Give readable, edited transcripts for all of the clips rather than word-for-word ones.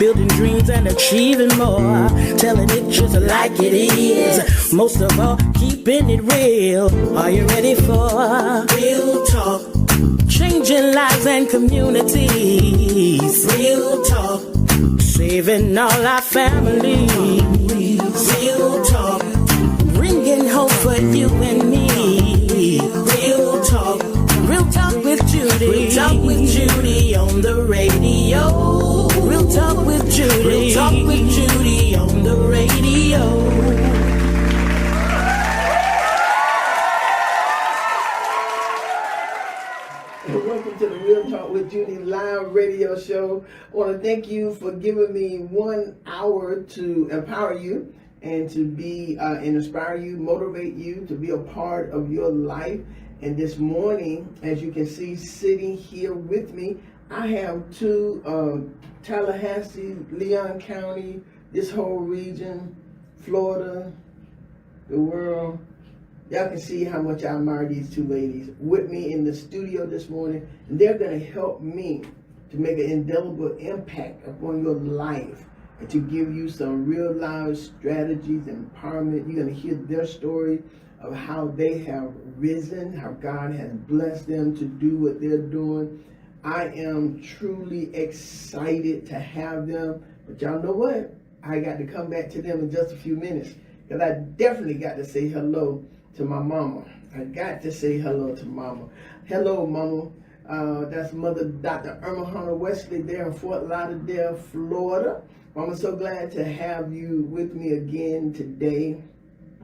building dreams and achieving more, telling it just like it is. Most of all, keeping it real. Are you ready for real talk? Changing lives and communities. Real talk. Saving all our families. Real talk. Bringing hope for you and me. Real talk. Real talk with Judy. Real talk with Judy on the radio. Real talk with Judy. Real talk with Judy on the radio. Welcome to the Real Talk with Judy live radio show. I want to thank you for giving me 1 hour to empower you and to be and inspire you, motivate you to be a part of your life. And this morning, as you can see, sitting here with me, I have two Tallahassee, Leon County, this whole region, Florida, the world. Y'all can see how much I admire these two ladies with me in the studio this morning. And they're going to help me to make an indelible impact upon your life and to give you some real life strategies and empowerment. You're going to hear their story of how they have risen, how God has blessed them to do what they're doing. I am truly excited to have them. But y'all know what? I got to come back to them in just a few minutes because I definitely got to say hello to my mama. I got to say hello to mama. Hello, mama. That's Mother Dr. Irma Hunter Wesley there in Fort Lauderdale, Florida. I'm so glad to have you with me again today.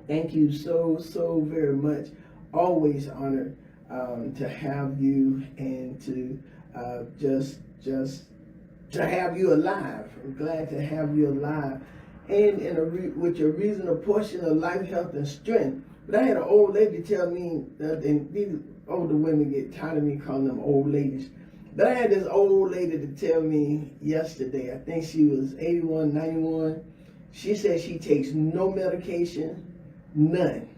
Thank you so very much. Always honored to have you and to just to have you alive. I'm glad to have you alive. And with your reasonable portion of life, health, and strength. But I had an old lady tell me, and these older women get tired of me calling them old ladies. But I had this old lady to tell me yesterday, I think she was 81, 91. She said she takes no medication, none.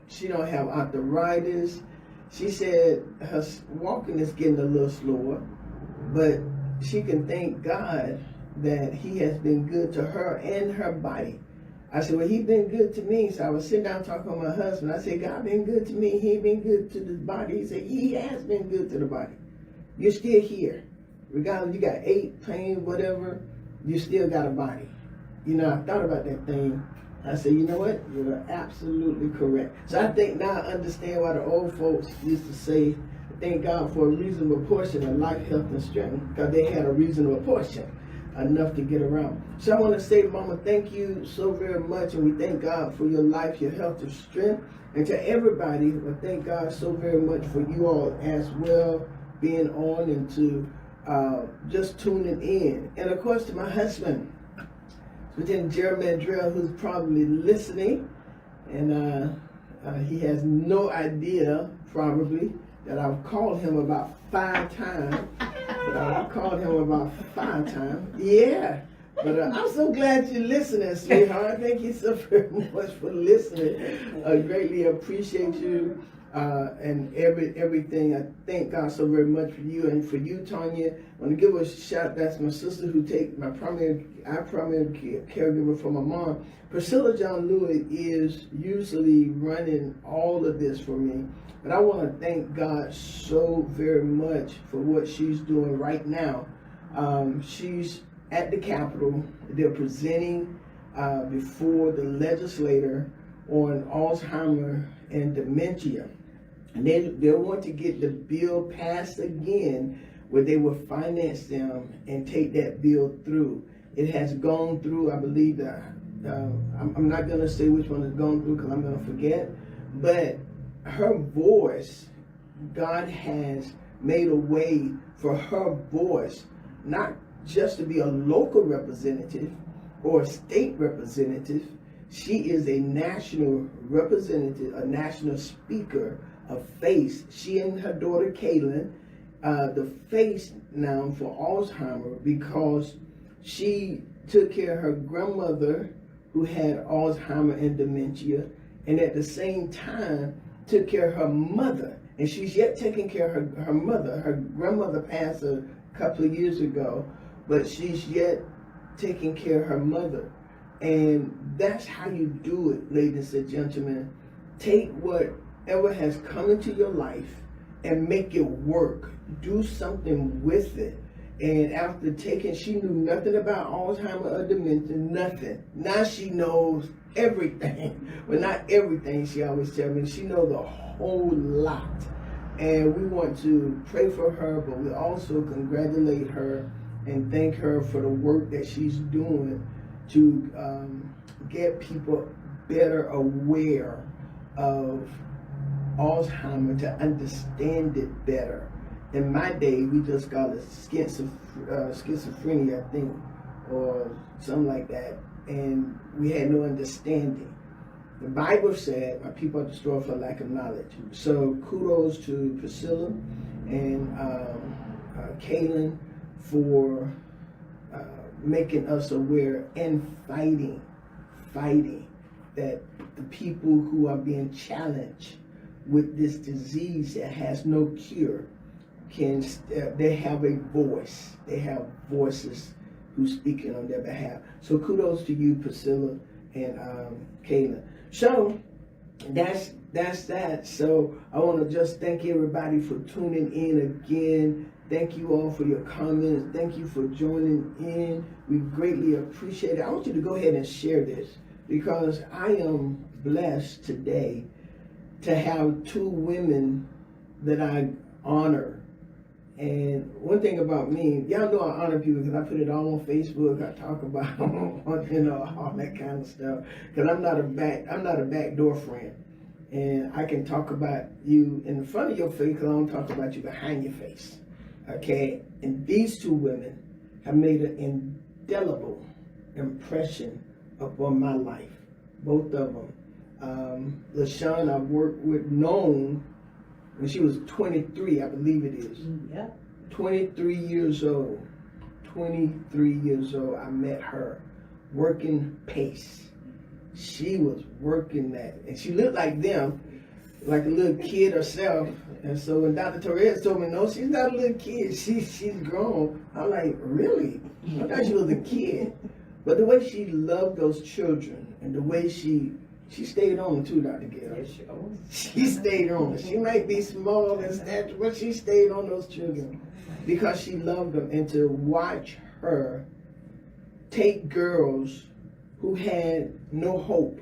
She don't have arthritis. She said her walking is getting a little slower, but she can thank God that He has been good to her and her body. I said, well, He's been good to me. So I was sitting down talking with my husband. I said, God been good to me. He been good to the body. He said, He has been good to the body. You're still here. Regardless, you got ache, pain, whatever, you still got a body. You know, I thought about that thing. I said, you know what? You're absolutely correct. So I think now I understand why the old folks used to say, thank God for a reasonable portion of life, health, and strength, because they had a reasonable portion, enough to get around. So I want to say, Mama, thank you so very much, and we thank God for your life, your health, and strength. And to everybody, we thank God so very much for you all as well, being on and to just tuning in. And of course, to my husband, Lieutenant Jeremy Drill, who's probably listening, and he has no idea, probably, that I've called him about 5 times. Yeah. But I'm so glad you're listening, sweetheart. Thank you so very much for listening. I greatly appreciate you and everything. I thank God so very much for you. And for you, Tanya, I want to give a shout. That's my sister who takes my primary caregiver for my mom. Priscilla John Lewis is usually running all of this for me. But I want to thank God so very much for what she's doing right now. She's at the Capitol. They're presenting before the legislator on Alzheimer and dementia. And they want to get the bill passed again where they will finance them and take that bill through. It has gone through, I believe, that I'm not going to say which one has gone through because I'm going to forget, but her voice, God has made a way for her voice not just to be a local representative or a state representative. She is a national representative, a national speaker, a face. She and her daughter Kaylin, the face now for Alzheimer, because she took care of her grandmother who had Alzheimer and dementia, and at the same time took care of her mother. And she's yet taking care of her mother. Her grandmother passed a couple of years ago, but she's yet taking care of her mother. And that's how you do it, ladies and gentlemen. Take whatever has come into your life and make it work. Do something with it. And after taking, she knew nothing about Alzheimer's or dementia, nothing. Now she knows everything. Well, not everything, she always tells me. She knows a whole lot. And we want to pray for her, but we also congratulate her and thank her for the work that she's doing to get people better aware of Alzheimer's, to understand it better. In my day, we just call it schizophrenia, I think, or something like that, and we had no understanding. The Bible said, my people are destroyed for lack of knowledge. So kudos to Priscilla and Kaylin for making us aware and fighting that the people who are being challenged with this disease that has no cure they have a voice. They have voices who's speaking on their behalf. So kudos to you, Priscilla and Kaylin. So that's that. So I want to just thank everybody for tuning in again. Thank you all for your comments. Thank you for joining in. We greatly appreciate it. I want you to go ahead and share this, because I am blessed today to have two women that I honor. And one thing about me, y'all know I honor people because I put it all on Facebook. I talk about all that kind of stuff. Because I'm not a backdoor friend, and I can talk about you in the front of your face because I don't talk about you behind your face. Okay, and these two women have made an indelible impression upon my life. Both of them. LaShawn, I've worked with, known when she was 23, I believe it is. Yeah. 23 years old. 23 years old, I met her working pace. She was working that, and she looked like them, like a little kid herself. And so when Dr. Torres told me, no, she's not a little kid, she's grown, I'm like, really? I thought she was a kid. But the way she loved those children, and the way she stayed on too, Dr. Gail. Yes, she was. She stayed on. She might be small in stature, but she stayed on those children because she loved them. And to watch her take girls who had no hope,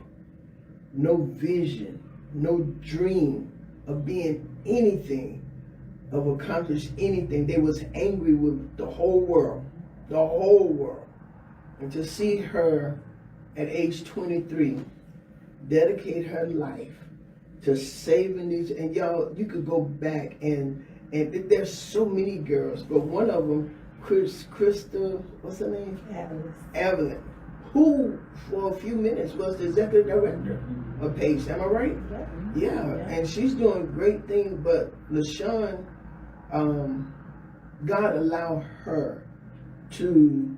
no vision, no dream of being anything, of accomplish anything. They was angry with the whole world. And to see her at age 23 dedicate her life to saving these, and y'all, you could go back and there's so many girls, but one of them, Krista, what's her name? Evelyn, who for a few minutes was the executive director of PACE. Am I right? Yeah. And she's doing great things, but LaShawn, God allowed her to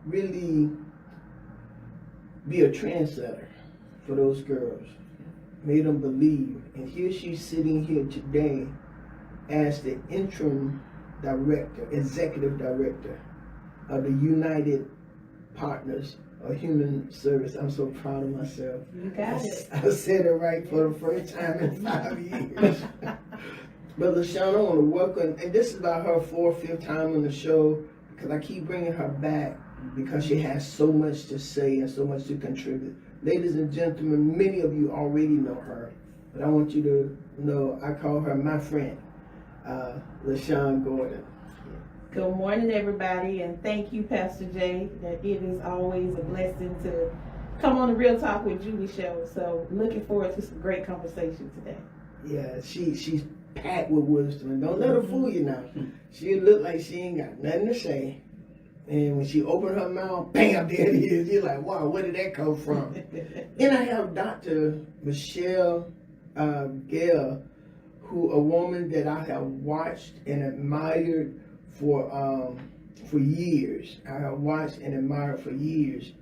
really be a trendsetter for those girls, made them believe. And here she's sitting here today as the interim director, executive director of the United Partners of Human Service. I'm so proud of myself. You got it. I said it right for the first time in 5 years. But LaShawn, I want to welcome, and this is about her 4th or 5th time on the show, because I keep bringing her back because she has so much to say and so much to contribute. Ladies and gentlemen, many of you already know her, but I want you to know I call her my friend, LaShawn Gordon. Good morning, everybody, and thank you, Pastor Jay, that it is always a blessing to come on the Real Talk with Julie show. So looking forward to some great conversation today. Yeah, she's packed with wisdom, and don't let her fool you now. She look like she ain't got nothing to say. And when she opened her mouth, bam, there it is. You're like, wow, where did that come from? Then I have Dr. Michelle Gale, a woman that I have watched and admired for years. I have watched and admired for years.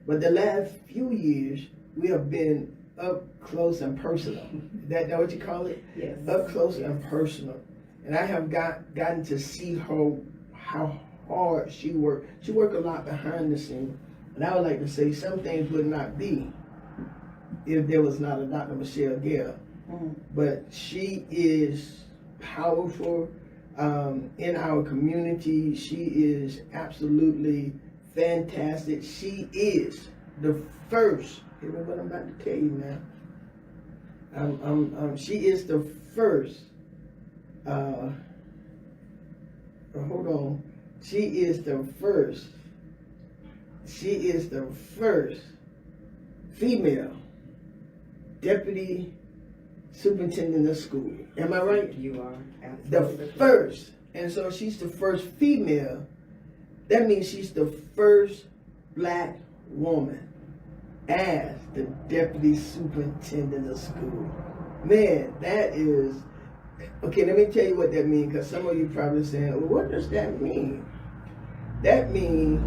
But the last few years, we have been up close and personal. Is that what you call it? Yes. Up close and personal. And I have gotten to see her how hard she worked. She worked a lot behind the scenes. And I would like to say some things would not be if there was not a Dr. Michelle Gale. But she is powerful in our community. She is absolutely fantastic. She is the first, hear me what I'm about to tell you now. She is the first, hold on. She is the first female deputy superintendent of school. Am I right? You are The absolutely first. And so she's the first female. That means she's the first black woman as the deputy superintendent of school. Man, that is, okay, let me tell you what that means, because some of you probably saying, well, what does that mean? That means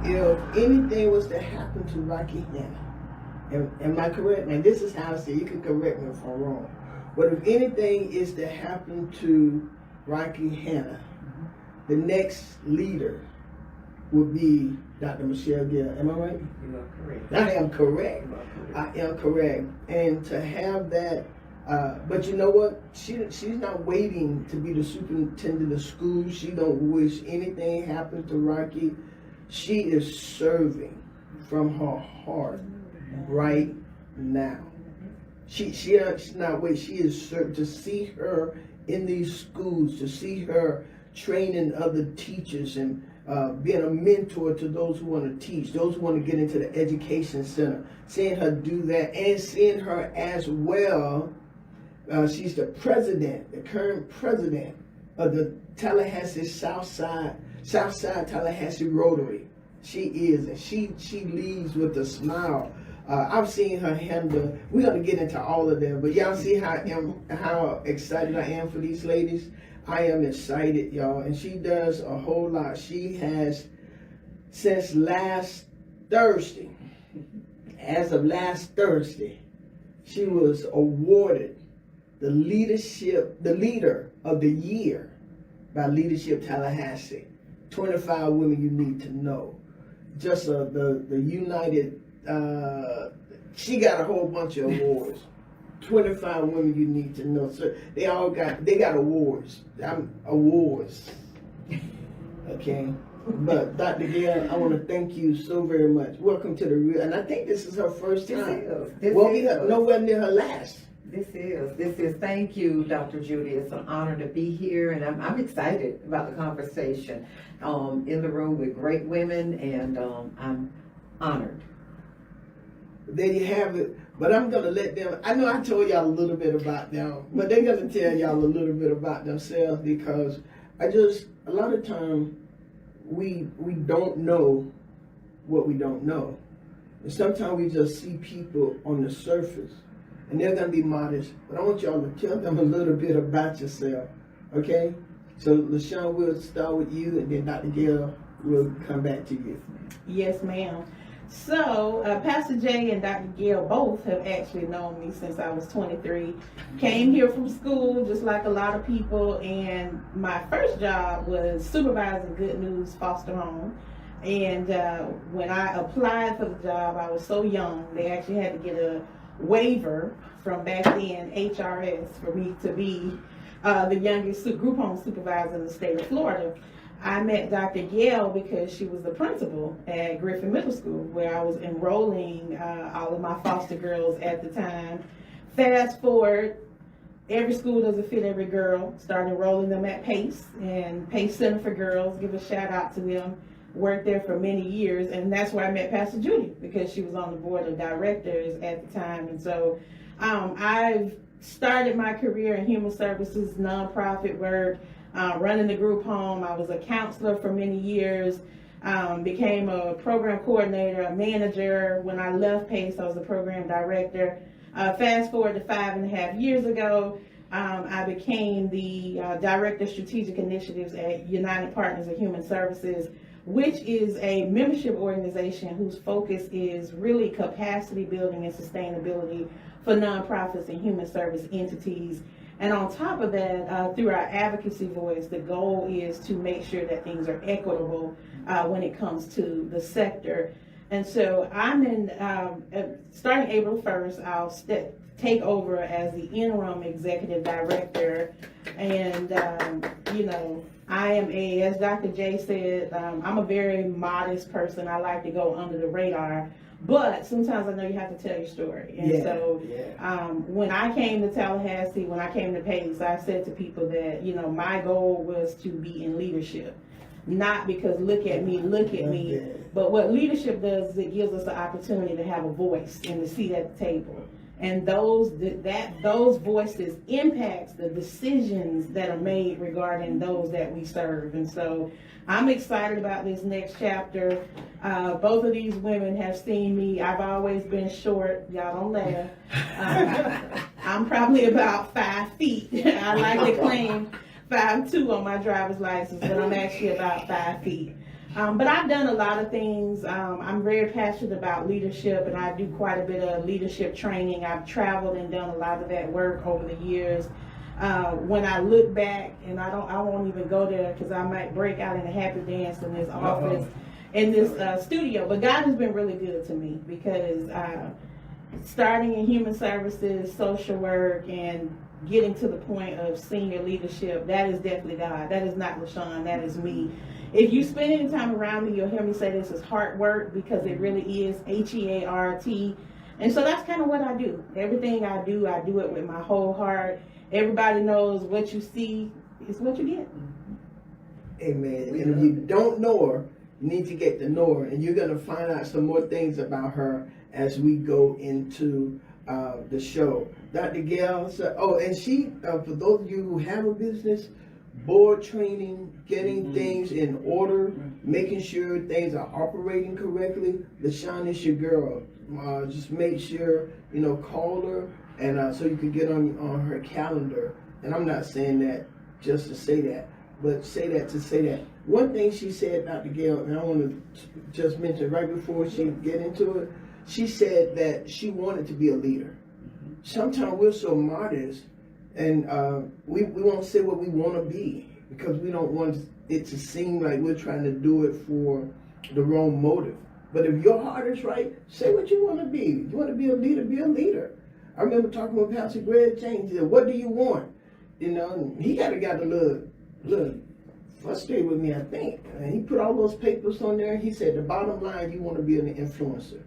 if anything was to happen to Rocky Hanna, am I correct? Now this is how I say, you can correct me if I'm wrong. But if anything is to happen to Rocky Hanna, the next leader would be Dr. Michelle Gale. Am I right? You are correct. I am correct. You are correct. I am correct. And to have that, but you know what? She's not waiting to be the superintendent of schools. She don't wish anything happened to Rocky. She is serving from her heart right now. She's not waiting. She is serving. To see her in these schools, to see her training other teachers and being a mentor to those who want to teach, those who want to get into the education center, seeing her do that, and seeing her as well. She's the current president of the Tallahassee Southside Tallahassee Rotary. She is, and she leads with a smile. I've seen her handle. We're gonna get into all of them, but y'all see how excited I am for these ladies. I am excited, y'all, and she does a whole lot. She has, since last Thursday, as of last Thursday, she was awarded the leader of the year by Leadership Tallahassee. 25 women you need to know. Just the United, she got a whole bunch of awards. 25 women you need to know. So they got awards. Awards. Okay. But Dr. Gale, I want to thank you so very much. Welcome to the real, and I think this is her first time. We have nowhere near her last. This is. Thank you, Dr. Judy. It's an honor to be here, and I'm excited about the conversation. In the room with great women, and I'm honored. There you have it. But I'm going to let them, I know I told y'all a little bit about them, but they're going to tell y'all a little bit about themselves, because a lot of times, we don't know what we don't know. And sometimes we just see people on the surface, and they're going to be modest, but I want y'all to tell them a little bit about yourself, okay? So, LaShawn, we'll start with you, and then Dr. Gale will come back to you. Yes, ma'am. So, Pastor Jay and Dr. Gale both have actually known me since I was 23. Came here from school just like a lot of people, and my first job was supervising Good News Foster Home. And when I applied for the job, I was so young, they actually had to get a waiver from back then, HRS, for me to be the youngest group home supervisor in the state of Florida. I met Dr. Gale because she was the principal at Griffin Middle School, where I was enrolling all of my foster girls at the time. Fast forward, every school doesn't fit every girl. Started enrolling them at PACE, and PACE Center for Girls, give a shout out to them. Worked there for many years, and that's where I met Pastor Judy, because she was on the board of directors at the time. And so I've started my career in human services, nonprofit work, running the group home. I was a counselor for many years, became a program coordinator, a manager. When I left PACE, I was a program director. Fast forward to 5.5 years ago, I became the Director of Strategic Initiatives at United Partners of Human Services, which is a membership organization whose focus is really capacity building and sustainability for nonprofits and human service entities. And on top of that, through our advocacy voice, the goal is to make sure that things are equitable when it comes to the sector. And so I'm in, starting April 1st, I'll take over as the interim executive director. And, you know, I am as Dr. J said, I'm a very modest person. I like to go under the radar. But sometimes I know you have to tell your story. And so when I came to Tallahassee, when I came to Pace, I said to people that, you know, my goal was to be in leadership. Not because look at me, but what leadership does is it gives us the opportunity to have a voice and to seat at the table. And those voices impacts the decisions that are made regarding those that we serve. And so I'm excited about this next chapter. Both of these women have seen me. I've always been short. Y'all don't laugh. I'm probably about 5 feet. I like to claim 5'2" on my driver's license, but I'm actually about 5 feet. But I've done a lot of things. I'm very passionate about leadership, and I do quite a bit of leadership training. I've traveled and done a lot of that work over the years. When I look back, and I won't even go there because I might break out in a happy dance in this office, in this studio. But God has been really good to me because starting in human services, social work, and getting to the point of senior leadership, that is definitely God. That is not LaShawn, that is me. If you spend any time around me, you'll hear me say this is hard work, because it really is HEART. And so that's kind of what I do. Everything I do it with my whole heart. Everybody knows what you see is what you get. Amen. And if you don't know her, you need to get to know her. And you're going to find out some more things about her as we go into the show. Dr. Gail, and she, for those of you who have a business, board training, getting things in order, making sure things are operating correctly. LaShawn is your girl. Just make sure, call her, and so you can get on her calendar. And I'm not saying that just to say that, but say that to say that. One thing she said, Dr. Gail, and I want to just mention right before she get into it, she said that she wanted to be a leader. Sometimes we're so modest, and we won't say what we want to be because we don't want it to seem like we're trying to do it for the wrong motive. But if your heart is right, say what you want to be. You want to be a leader, be a leader. I remember talking with Pastor Greg James. He said, "What do you want?" And he got a little frustrated with me, I think. And he put all those papers on there. He said, the bottom line, you want to be an influencer.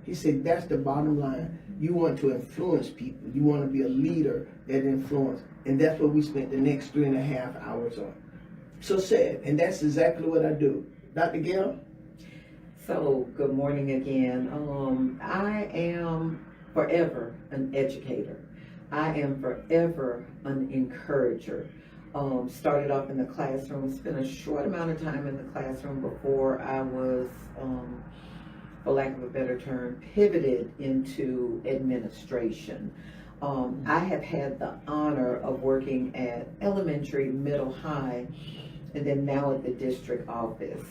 He said, that's the bottom line. You want to influence people. You want to be a leader that influence. And that's what we spent the next 3.5 hours on. So sad. And that's exactly what I do. Dr. Gail? So, good morning again. I am forever an educator. I am forever an encourager. Started off in the classroom, spent a short amount of time in the classroom before I was, for lack of a better term, pivoted into administration. I have had the honor of working at elementary, middle, high, and then now at the district office.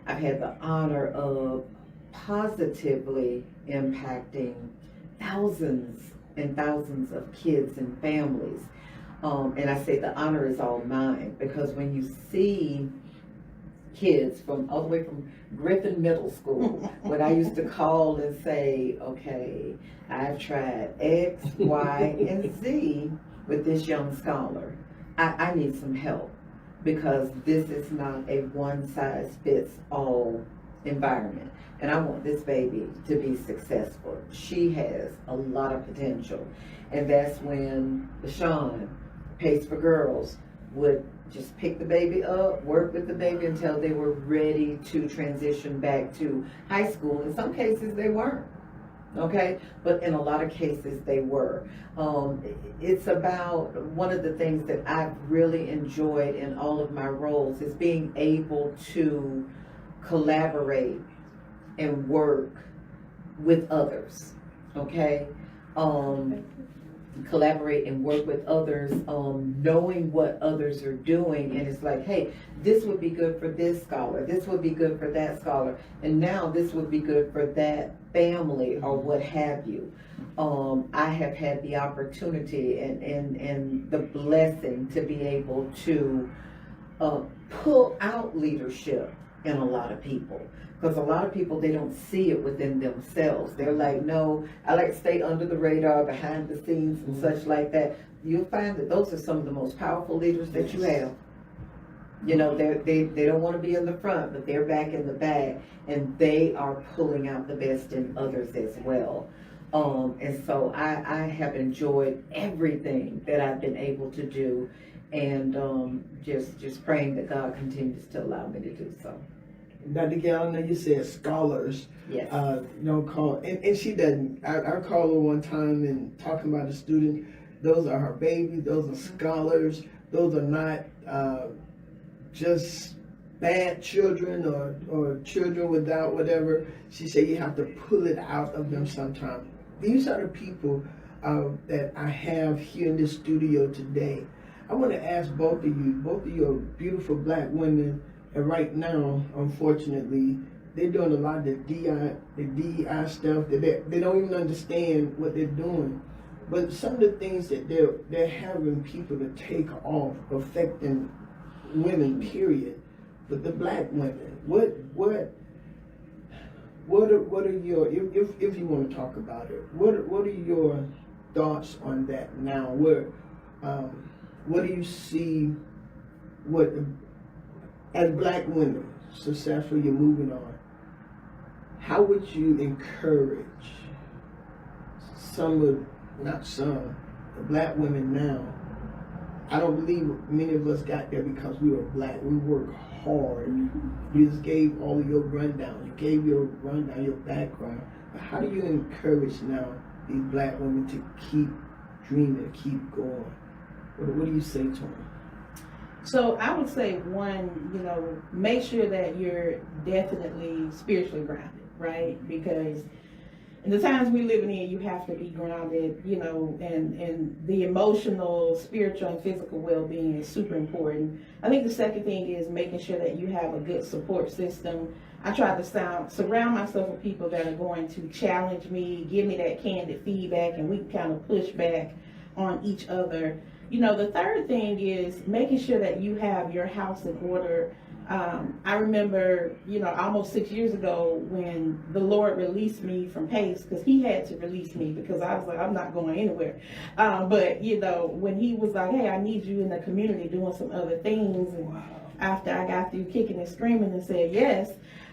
I've had the honor of positively impacting thousands and thousands of kids and families. And I say the honor is all mine, because when you see kids from all the way from Griffin Middle School, when I used to call and say, okay, I've tried X, Y, and Z with this young scholar. I need some help, because this is not a one-size-fits-all environment. And I want this baby to be successful. She has a lot of potential. And that's when LaShawn, Pace for Girls, would just pick the baby up, work with the baby until they were ready to transition back to high school. In some cases they weren't, okay? But in a lot of cases they were. It's about, one of the things that I've really enjoyed in all of my roles is being able to collaborate and work with others, okay? Collaborate and work with others, knowing what others are doing, and it's like, hey, this would be good for this scholar, this would be good for that scholar, and now this would be good for that family, or what have you. I have had the opportunity and the blessing to be able to pull out leadership in a lot of people. Because a lot of people, they don't see it within themselves. They're like, no, I like to stay under the radar, behind the scenes and such like that. You'll find that those are some of the most powerful leaders that you have. You know, they don't want to be in the front, but they're back in the back, and they are pulling out the best in others as well. And so I have enjoyed everything that I've been able to do, and just praying that God continues to allow me to do so. Dr. Gail, I know you said scholars. Yes. Call, and she doesn't. I called her one time and talking about a student. Those are her babies. Those are scholars. Those are not just bad children or children without whatever. She said you have to pull it out of them sometime. These are the people that I have here in this studio today. I want to ask both of you are beautiful black women, and right now, unfortunately, they're doing a lot of the DEI stuff that they don't even understand what they're doing. But some of the things that they're having people to take off, affecting women, period. But the black women, what are your, if you want to talk about it, what are your thoughts on that now? What do you see? As black women, successful, you're moving on. How would you encourage the black women now? I don't believe many of us got there because we were black. We worked hard. You just gave all of your rundown. You gave your rundown, your background. But how do you encourage now these black women to keep dreaming, keep going? What do you say to them? So I would say, one, make sure that you're definitely spiritually grounded, right? Because in the times we're living in, you have to be grounded, and the emotional, spiritual, and physical well-being is super important. I think the second thing is making sure that you have a good support system. I try to surround myself with people that are going to challenge me, give me that candid feedback, and we can kind of push back on each other. The third thing is making sure that you have your house in order. I remember, almost 6 years ago when the Lord released me from PACE, because he had to release me because I was like, I'm not going anywhere. But, when he was like, hey, I need you in the community doing some other things. And after I got through kicking and screaming and said yes.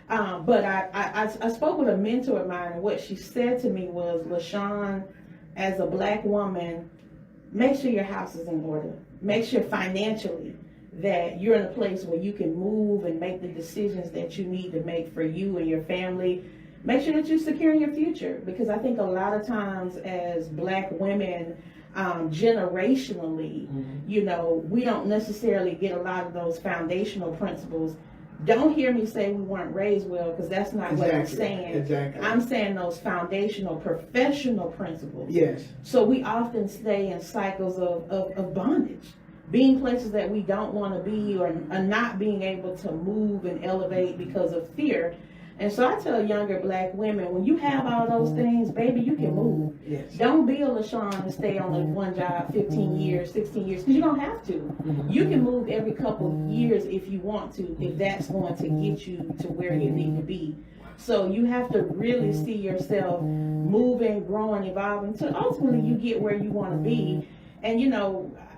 But I spoke with a mentor of mine, and what she said to me was, LaShawn, as a black woman, make sure your house is in order. Make sure financially that you're in a place where you can move and make the decisions that you need to make for you and your family. Make sure that you're securing your future, because I think a lot of times as black women, generationally, we don't necessarily get a lot of those foundational principles. Don't hear me say we weren't raised well, because that's not what I'm saying. Exactly. I'm saying those foundational professional principles. Yes. So we often stay in cycles of bondage, being places that we don't want to be, or not being able to move and elevate because of fear. And so I tell younger black women, when you have all those things, baby, you can move. Yes. Don't be a LaShawn and stay on one job 15 years, 16 years, because you don't have to. You can move every couple of years if you want to, if that's going to get you to where you need to be. So you have to really see yourself moving, growing, evolving, till ultimately you get where you want to be. And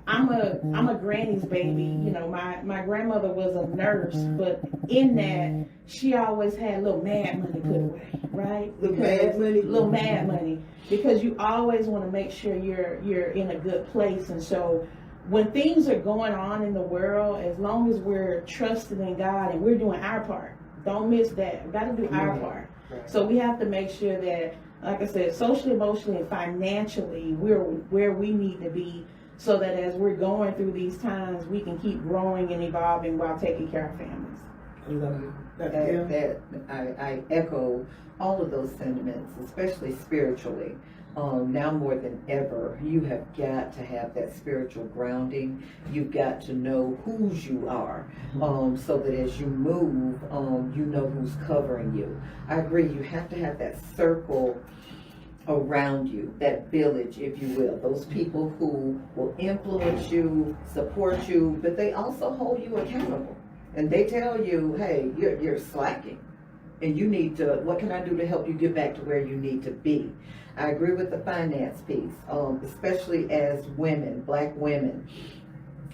I'm a granny's baby. My grandmother was a nurse, but in that she always had little mad money put away, right? Little mad money, because you always want to make sure you're in a good place. And so when things are going on in the world, as long as we're trusting in God and we're doing our part, don't miss that. We got to do our part. Right. So we have to make sure that, like I said, socially, emotionally, and financially, we're where we need to be, so that as we're going through these times, we can keep growing and evolving while taking care of families. I love it. I echo all of those sentiments, especially spiritually. Now more than ever, you have got to have that spiritual grounding. You've got to know whose you are, so that as you move, you know who's covering you. I agree, you have to have that circle around you, that village, if you will, those people who will influence you, support you, but they also hold you accountable. And they tell you, hey, you're slacking. And you need to, what can I do to help you get back to where you need to be? I agree with the finance piece, especially as women, Black women.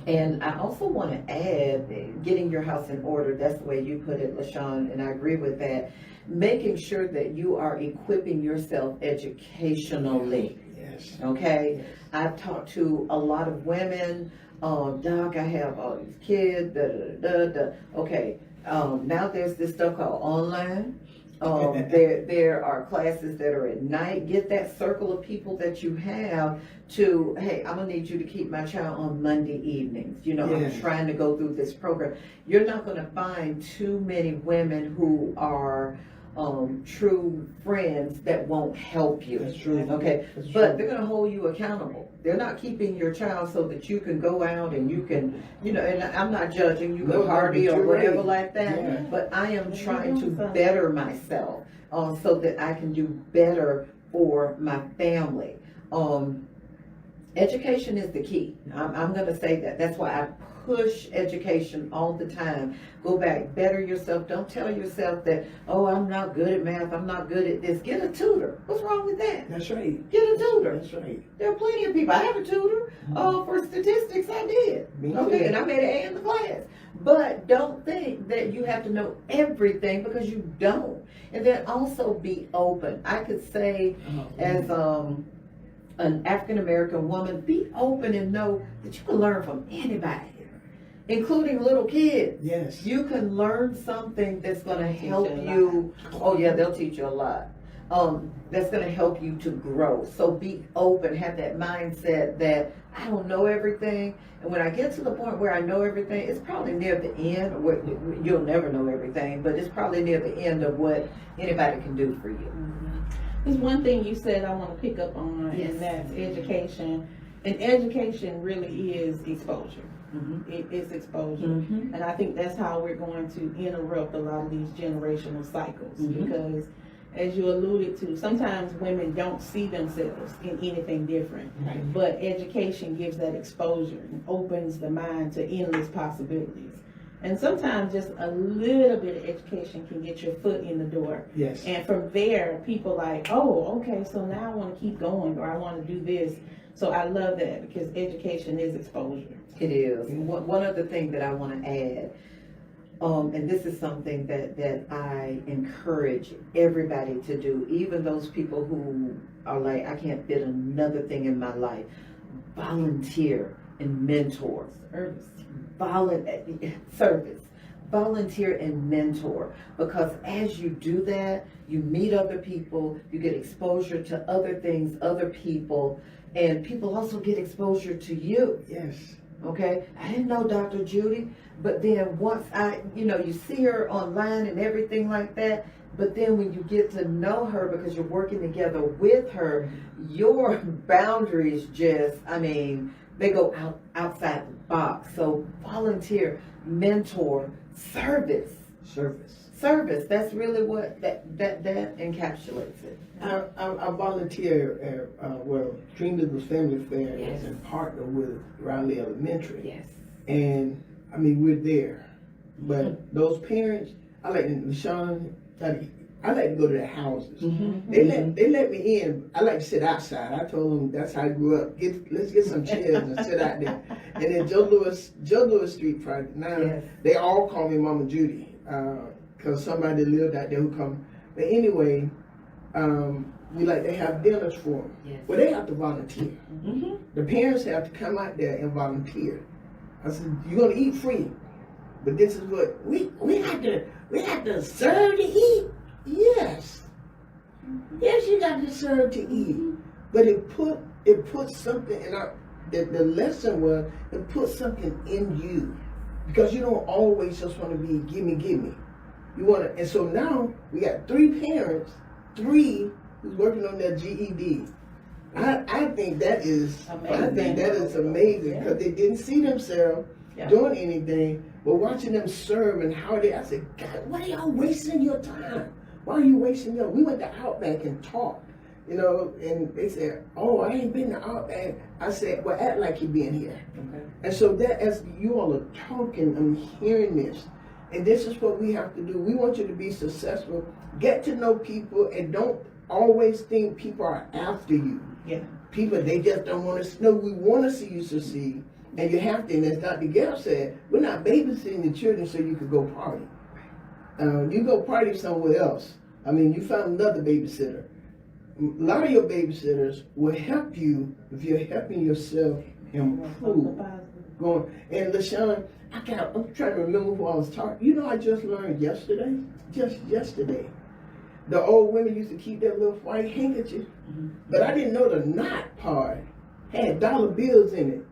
And I also want to add, getting your house in order, that's the way you put it, LaShawn, and I agree with that. Making sure that you are equipping yourself educationally. Yes. Okay? Yes. I've talked to a lot of women, Doc, I have all these kids, Okay, now there's this stuff called online. There are classes that are at night. Get that circle of people that you have to, hey, I'm gonna need you to keep my child on Monday evenings. You know, Yes. I'm trying to go through this program. You're not gonna find too many women who are true friends that won't help you. That's true. Okay, That's but true. they're gonna hold you accountable. They're not keeping your child so that you can go out and you can, you know, and I'm not judging, you No, can party but or you're whatever right. like that, Yeah. but I am You're trying to doing something. better myself, so that I can do better for my family. Education is the key. I'm gonna say that. That's why I push education all the time. Go back, better yourself. Don't tell yourself that, oh, I'm not good at math, I'm not good at this. Get a tutor. What's wrong with that? That's right. Get a tutor. That's right. There are plenty of people. I have a tutor for statistics. I did. Me Okay, too. and I made an A in the class. But don't think that you have to know everything, because you don't. And then also be open. I could say, as an African American woman, be open and know that you can learn from anybody, including little kids. Yes. You can learn something that's going to Teach you help a lot. you. Oh yeah, they'll teach you a lot. That's going to help you to grow. So be open. Have that mindset that I don't know everything, and when I get to the point where I know everything, it's probably near the end. Where you'll never know everything, but it's probably near the end of what anybody can do for you. There's one thing you said I want to pick up on, Yes. and that's education. And education really is exposure. Mm-hmm. It is exposure. Mm-hmm. And I think that's how we're going to interrupt a lot of these generational cycles. Mhm. Because, as you alluded to, sometimes women don't see themselves in anything different. Right. But education gives that exposure and opens the mind to endless possibilities. And sometimes just a little bit of education can get your foot in the door. Yes. And from there, people like, oh, okay, so now I want to keep going, or I want to do this. So I love that, because education is exposure. It is. One other thing that I want to add, and this is something that I encourage everybody to do, even those people who are like, I can't fit another thing in my life. Volunteer and mentor. Service. Volunteer and mentor, because as you do that, you meet other people, you get exposure to other things, other people, and people also get exposure to you. Yes. Okay, I didn't know Dr. Judy, but then once you see her online and everything like that, but then when you get to know her, because you're working together with her, your boundaries they go outside the box. So volunteer, mentor, service. That's really what that encapsulates it. I volunteer at Dream Little Family Fair, Yes. and partner with Riley Elementary. Yes. And we're there. But those parents, I like to go to their houses. Mm-hmm. They let me in. I like to sit outside. I told them that's how I grew up. Let's get some chairs and sit out there. And then Joe Louis Street Project. Now Yes. they all call me Mama Judy, because somebody lived out there who come. But anyway, we like to have dinners for them. Yes. Well, they have to volunteer. Mm-hmm. The parents have to come out there and volunteer. I said, you're gonna eat free, but this is what we have to serve to eat. Yes, you got to serve to eat. But it put something in our. The lesson was it put something in you, because you don't always just want to be give me. You want to, and so now we got 3 parents, 3 who's working on their GED. I think that is amazing, because they didn't see themselves doing anything, but watching them serve and how I said, God, why are y'all wasting your time? Why are you wasting your? We went to Outback and talked. you know, and they said, "Oh, I ain't been to all." And I said, "Well, act like you been here." Okay. And so that, as you all are talking, I'm hearing this, and this is what we have to do. We want you to be successful. Get to know people, and don't always think people are after you. Yeah. People, they just don't want to. No, we want to see you succeed, and you have to. And as Dr. Gale said, we're not babysitting the children so you could go party. You go party somewhere else. I mean, you found another babysitter. A lot of your babysitters will help you if you're helping yourself improve. Going and LaShawn, I'm trying to remember who I was talking. You know, I just learned yesterday, just yesterday. The old women used to keep that little white handkerchief, but I didn't know the knot part had dollar bills in it.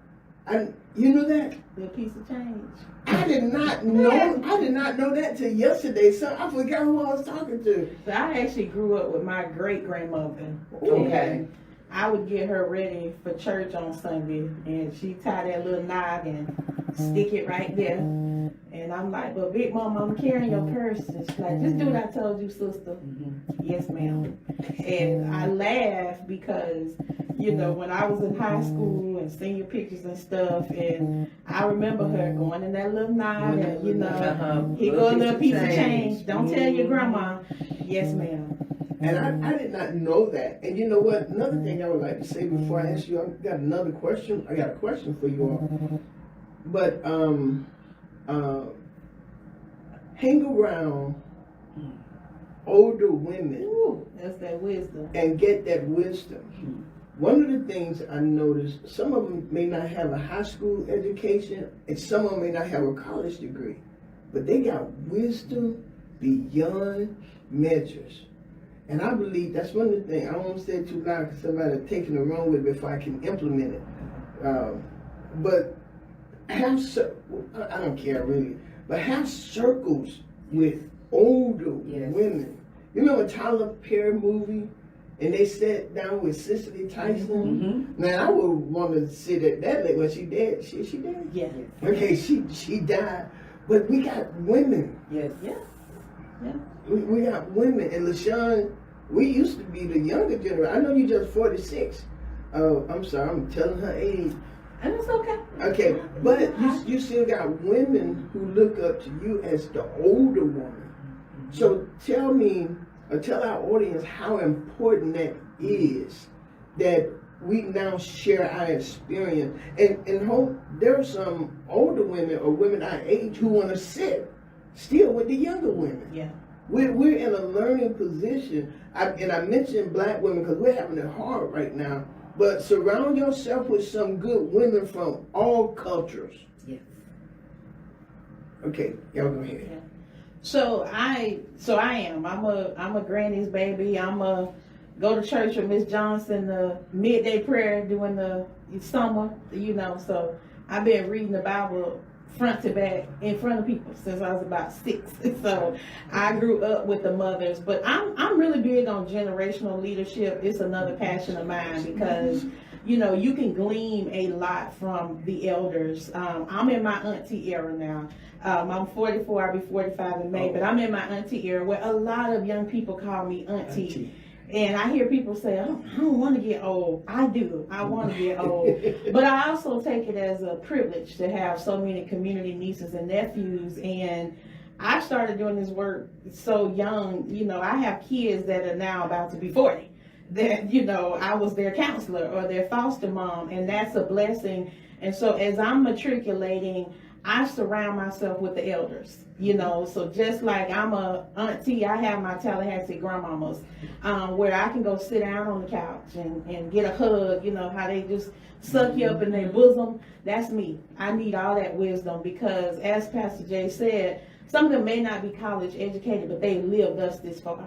You know that? A piece of change. I did not know. I did not know that till yesterday. So I forgot who I was talking to. So I actually grew up with my great grandmother. Okay. I would get her ready for church on Sunday, and she tie that little knot and stick it right there. And I'm like, "But Big Mama, I'm carrying your purse." And she's like, "Just do what I told you, sister." Yes, ma'am. And I laugh because, you know, when I was in high school and senior pictures and stuff, and I remember her going in that little knot and, you know, here go a little piece of change. Don't tell your grandma. Yes, ma'am. And I did not know that. And you know what? Another thing I would like to say before I ask you, I've got another question. I got a question for you all. But hang around older women. Ooh, that's that wisdom. And get that wisdom. One of the things I noticed, some of them may not have a high school education, and some of them may not have a college degree, but they got wisdom beyond measures. And I believe that's one of the things. I don't want to say it too loud because somebody taking the wrong with it before I can implement it. But have, I don't care really, but have circles with older women. You remember Tyler Perry movie? And they sat down with Cicely Tyson. Man, I would want to sit at that lady. Well, she dead. She dead? Yeah. Okay, she died. But we got women. Yes. Yeah. Yeah. We got women. And LaShawn, we used to be the younger generation. I know you just 46. I'm sorry, I'm telling her age. And it's okay. Okay, but you still got women who look up to you as the older woman. So tell me, or tell our audience how important that is, that we now share our experience. And hope there are some older women or women our age who want to sit still with the younger women. Yeah. We're in a learning position. And I mentioned black women because we're having it hard right now. But surround yourself with some good women from all cultures. Yes. Okay, y'all go ahead. Yeah. So I am. I'm a granny's baby. I'm a go to church with Miss Johnson, the midday prayer during the summer, you know. So I've been reading the Bible front to back in front of people since I was about 6. So I grew up with the mothers. But I'm really big on generational leadership. It's another passion of mine because, you know, you can glean a lot from the elders. I'm in my auntie era now. I'm 44, I'll be 45 in May, but I'm in my auntie era where a lot of young people call me auntie. And I hear people say, I don't want to get old. I do. I want to get old. But I also take it as a privilege to have so many community nieces and nephews. And I started doing this work so young. You know, I have kids that are now about to be 40. That, you know, I was their counselor or their foster mom. And that's a blessing. And so as I'm matriculating, I surround myself with the elders, you know, so just like I'm a auntie, I have my Tallahassee grandmamas, where I can go sit down on the couch and get a hug, you know, how they just suck you up in their bosom. That's me. I need all that wisdom because as Pastor Jay said, some of them may not be college educated, but they lived us this far.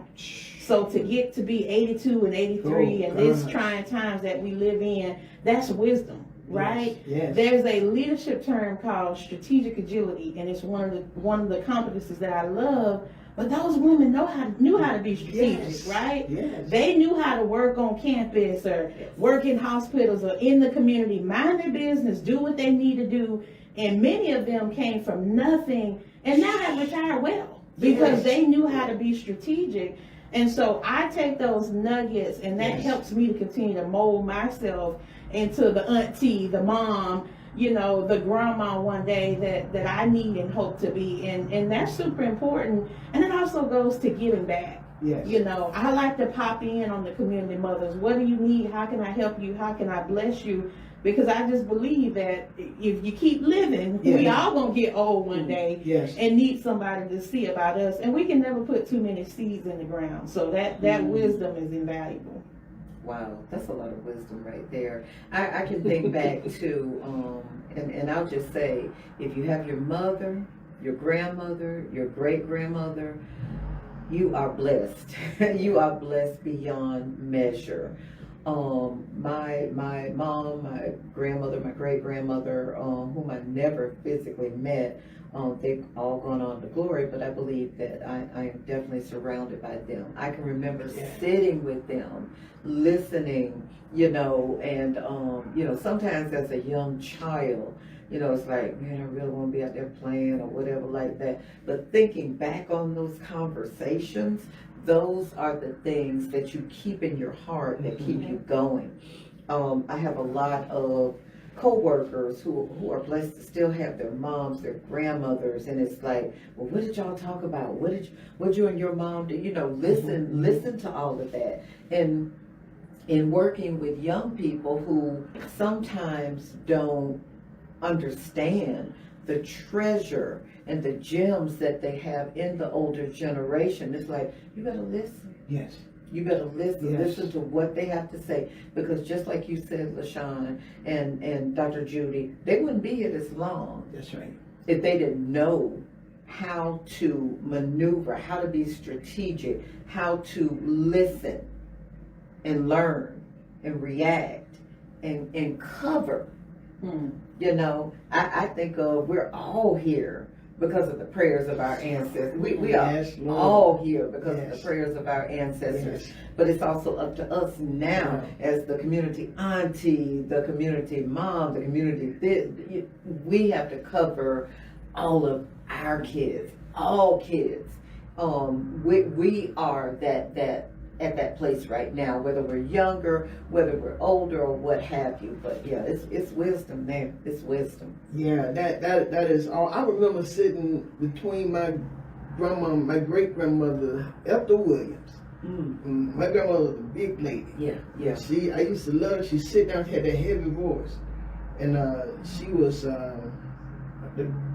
So to get to be 82 and 83 and this trying times that we live in, that's wisdom. Right? Yes. There's a leadership term called strategic agility, and it's one of the competencies that I love. But those women knew how to be strategic, right? Yes. They knew how to work on campus or work in hospitals or in the community, mind their business, do what they need to do. And many of them came from nothing and now have retired well because they knew how to be strategic. And so I take those nuggets, and that Yes. helps me to continue to mold myself into the auntie, the mom, the grandma one day that I need and hope to be. And that's super important. And it also goes to giving back. Yes. I like to pop in on the community mothers. What do you need? How can I help you? How can I bless you? Because I just believe that if you keep living, we Yes. all gonna get old one day Yes. and need somebody to see about us. And we can never put too many seeds in the ground. So that wisdom is invaluable. Wow, that's a lot of wisdom right there. I can think back to, and I'll just say, if you have your mother, your grandmother, your great-grandmother, you are blessed. You are blessed beyond measure. My mom, my grandmother, my great-grandmother, whom I never physically met, they've all gone on to glory, but I believe that I am definitely surrounded by them. I can remember sitting with them, listening, and, sometimes as a young child, it's like, man, I really want to be out there playing or whatever like that. But thinking back on those conversations, those are the things that you keep in your heart that keep you going. I have a lot of co-workers who are blessed to still have their moms, their grandmothers, and it's like, well, what did y'all talk about? What you and your mom did? Listen to all of that. And in working with young people who sometimes don't understand the treasure and the gems that they have in the older generation, it's like, you better listen. Yes. You better listen. Yes. Listen to what they have to say, because just like you said, LaShawn and Dr. Judy, they wouldn't be here this long That's right. if they didn't know how to maneuver, how to be strategic, how to listen and learn and react and cover. I think we're all here because of the prayers of our ancestors. We are all here because of the prayers of our ancestors. Yes. But it's also up to us now as the community auntie, the community mom, the community we have to cover all of our kids, all kids. We are that at that place right now, whether we're younger, whether we're older, or what have you. But yeah, it's wisdom there. It's wisdom. Yeah, that is all. I remember sitting between my grandma, my great grandmother, Ethel Williams. My grandmother was a big lady. Yeah. I used to love her. She sit down, she had that heavy voice, and she was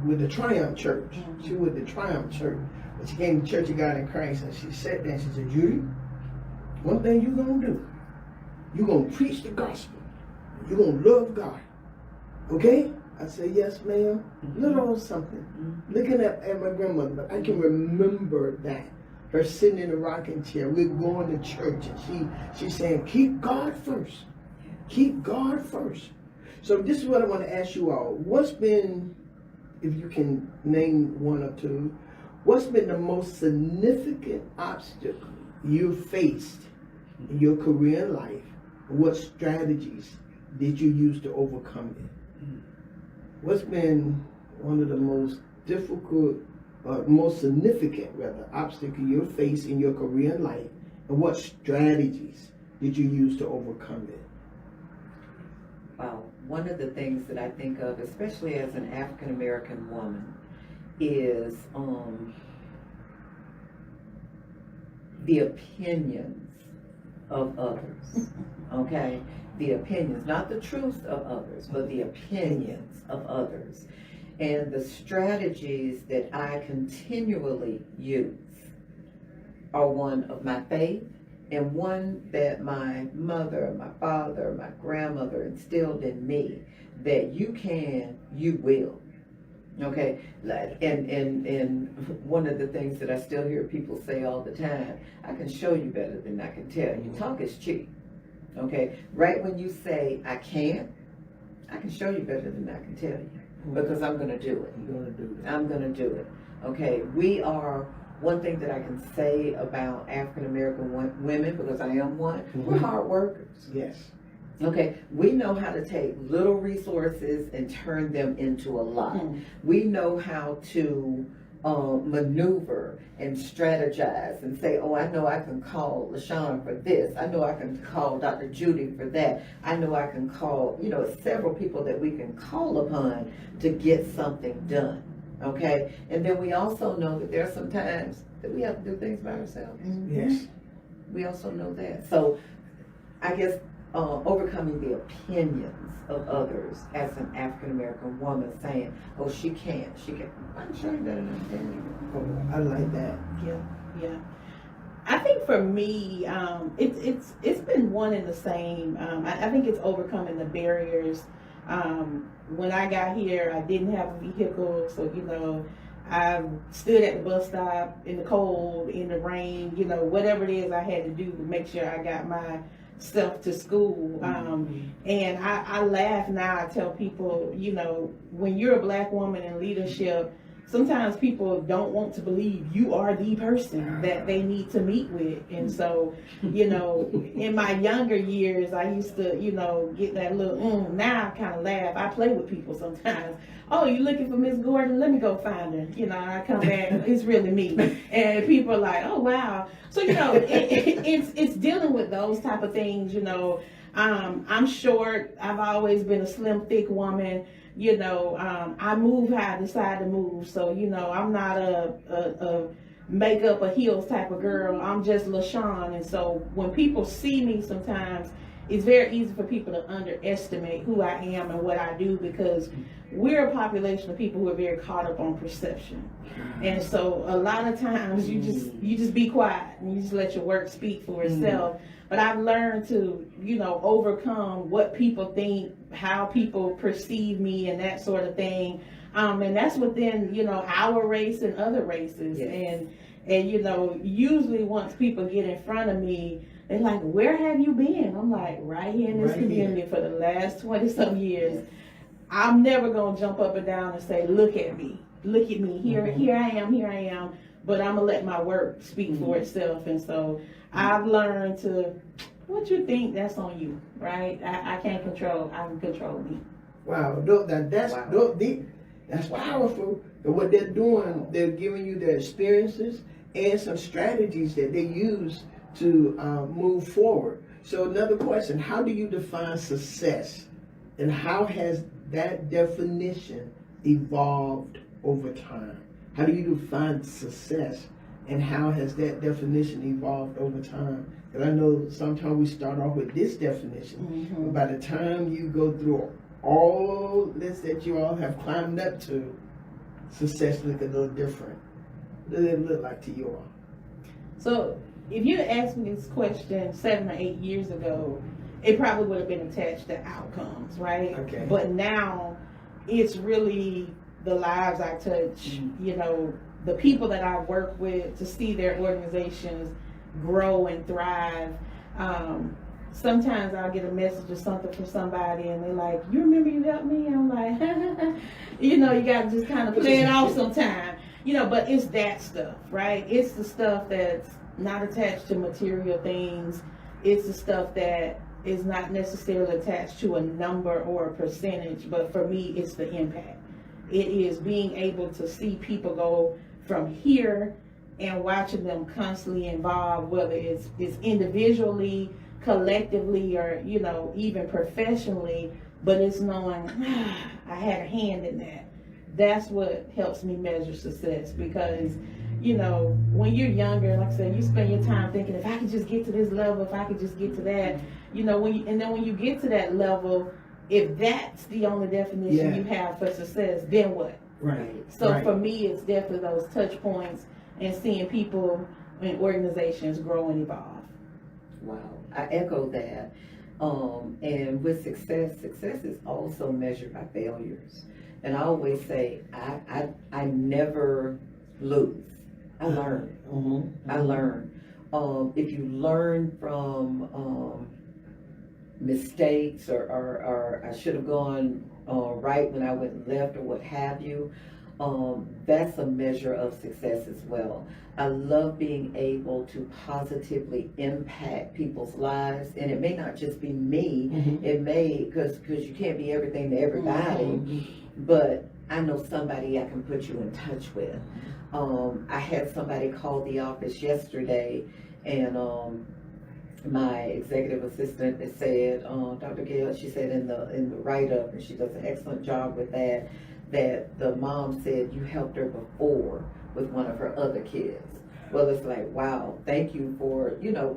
with the Triumph Church. She was with the Triumph Church, but she came to Church of God in Christ, and she sat there and she said, Judy, one thing you're gonna do, you're gonna preach the gospel. You're gonna love God. Okay? I said, yes, ma'am. Little old something. Looking at my grandmother, but I can remember that. Her sitting in a rocking chair. We're going to church, and she's saying, keep God first. Keep God first. So this is what I want to ask you all. What's been, if you can name one or two, what's been the most significant obstacle you faced in your career and life? What strategies did you use to overcome it? What's been one of the most difficult, most significant rather, obstacle you faced in your career and life, and what strategies did you use to overcome it? Wow. One of the things that I think of, especially as an African American woman, is the opinions of others. Okay? The opinions, not the truths of others, but the opinions of others. And the strategies that I continually use are one of my faith, and one that my mother, my father, my grandmother instilled in me, that you can, you will. Okay, and one of the things that I still hear people say all the time, I can show you better than I can tell you. Talk is cheap. Okay, right when you say I can't, I can show you better than I can tell you, because I'm going to do it. I'm going to do that. I'm going to do it. Okay, we are, one thing that I can say about African American women, because I am one, we're hard workers. Yes. Okay, we know how to take little resources and turn them into a lot. We know how to maneuver and strategize and say, oh, I know I can call LaShawn for this. I know I can call Dr. Judy for that. I know I can call, several people that we can call upon to get something done. Okay? And then we also know that there are some times that we have to do things by ourselves. Yes. We also know that. So I guess overcoming the opinions of others as an African American woman, saying, oh, she can't. I'm sure you better understand. Oh, I like that. Yeah. I think for me, it's been one and the same. I think it's overcoming the barriers. When I got here, I didn't have a vehicle, so I stood at the bus stop in the cold, in the rain, whatever it is I had to do to make sure I got my stuff to school. And I laugh now. I tell people, when you're a black woman in leadership, sometimes people don't want to believe you are the person that they need to meet with. And so, in my younger years, I used to, get that little, now I kind of laugh. I play with people sometimes. Oh, you looking for Miss Gordon? Let me go find her. I come back, it's really me. And people are like, oh, wow. So, it's dealing with those type of things, I'm short. I've always been a slim, thick woman. I move how I decide to move. So, I'm not a makeup or heels type of girl. I'm just LaShawn. And so when people see me sometimes, it's very easy for people to underestimate who I am and what I do, because we're a population of people who are very caught up on perception. And so a lot of times you just be quiet and you just let your work speak for itself. But I've learned to, overcome what people think, how people perceive me, and that sort of thing. And that's within, our race and other races. Yes. And usually once people get in front of me, they're like, where have you been? I'm like, right here in this community for the last 20-some years. I'm never going to jump up and down and say, look at me. Here I am. But I'm going to let my work speak for itself. And so I've learned to, what you think, that's on you, right? I can't control, I can control me. Wow, that's powerful. And what they're doing, they're giving you their experiences and some strategies that they use to move forward. So another question, how do you define success? And how has that definition evolved over time? How do you define success? And how has that definition evolved over time? Because I know sometimes we start off with this definition, but by the time you go through all this that you all have climbed up to, success look a little different. What does it look like to you all? So if you had asked me this question 7 or 8 years ago, it probably would have been attached to outcomes, right? Okay. But now it's really the lives I touch, the people that I work with, to see their organizations grow and thrive. Sometimes I'll get a message or something from somebody and they're like, you remember you helped me? I'm like, you got to just kind of play it off sometime. But it's that stuff, right? It's the stuff that's not attached to material things. It's the stuff that is not necessarily attached to a number or a percentage, but for me, it's the impact. It is being able to see people go from here and watching them constantly involved, whether it's individually, collectively, or even professionally, but it's knowing I had a hand in that. That's what helps me measure success, because when you're younger, like I said, you spend your time thinking, if I could just get to this level, if I could just get to that, when you get to that level, if that's the only definition you have for success, then what? Right. So for me, it's definitely those touch points and seeing people and organizations grow and evolve. Wow, I echo that. And with success is also measured by failures. And I always say, I never lose. I learn. I learn. If you learn from mistakes or I should have gone right when I went left or what have you, that's a measure of success as well. I love being able to positively impact people's lives, and it may not just be me. It may, because you can't be everything to everybody, but I know somebody I can put you in touch with. I had somebody call the office yesterday, and my executive assistant said, Dr. Gail, she said in the write-up, and she does an excellent job with that the mom said you helped her before with one of her other kids. Well, it's like, wow, thank you for,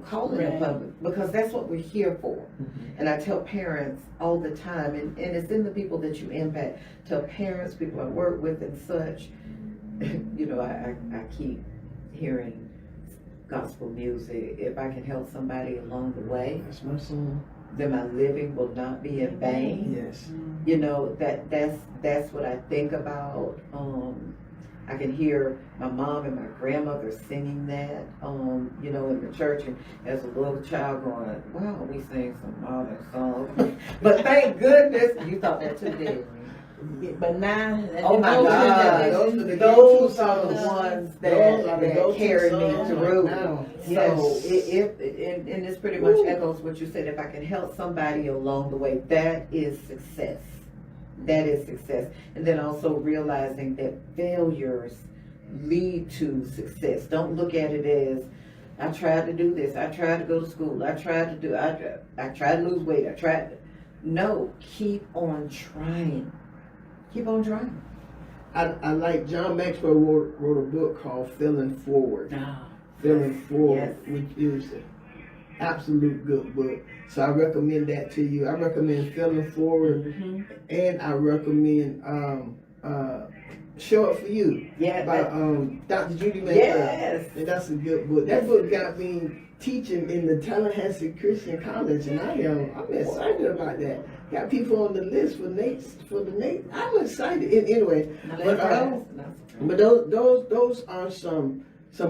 calling in public, because that's what we're here for. And I tell parents all the time, and it's in the people that you impact. Tell parents, people I work with and such, I keep hearing gospel music. If I can help somebody along the way, That's my song. then my living will not be in vain. Yes. That's what I think about. I can hear my mom and my grandmother singing that, in the church, and as a little child going, wow, we sing some modern songs. But thank goodness, you thought that too, didn't you? But now, Oh my God, those are the ones that carry me through. So and this pretty much echoes what you said. If I can help somebody along the way, that is success. That is success. And then also realizing that failures lead to success. Don't look at it as, I tried to do this, I tried to go to school, I tried to lose weight, No, keep on trying. Keep on trying. I like John Maxwell wrote a book called Feeling Forward. Feeling Forward, which is an absolute good book. So I recommend that to you. I recommend Feeling Forward, and I recommend Show Up For You by Dr. Judy Mayfield. Yes. And that's a good book. That book got me teaching in the Tallahassee Christian College, and I'm excited about that. Got people on the list for the Nate. I'm excited. Anyway, but those are some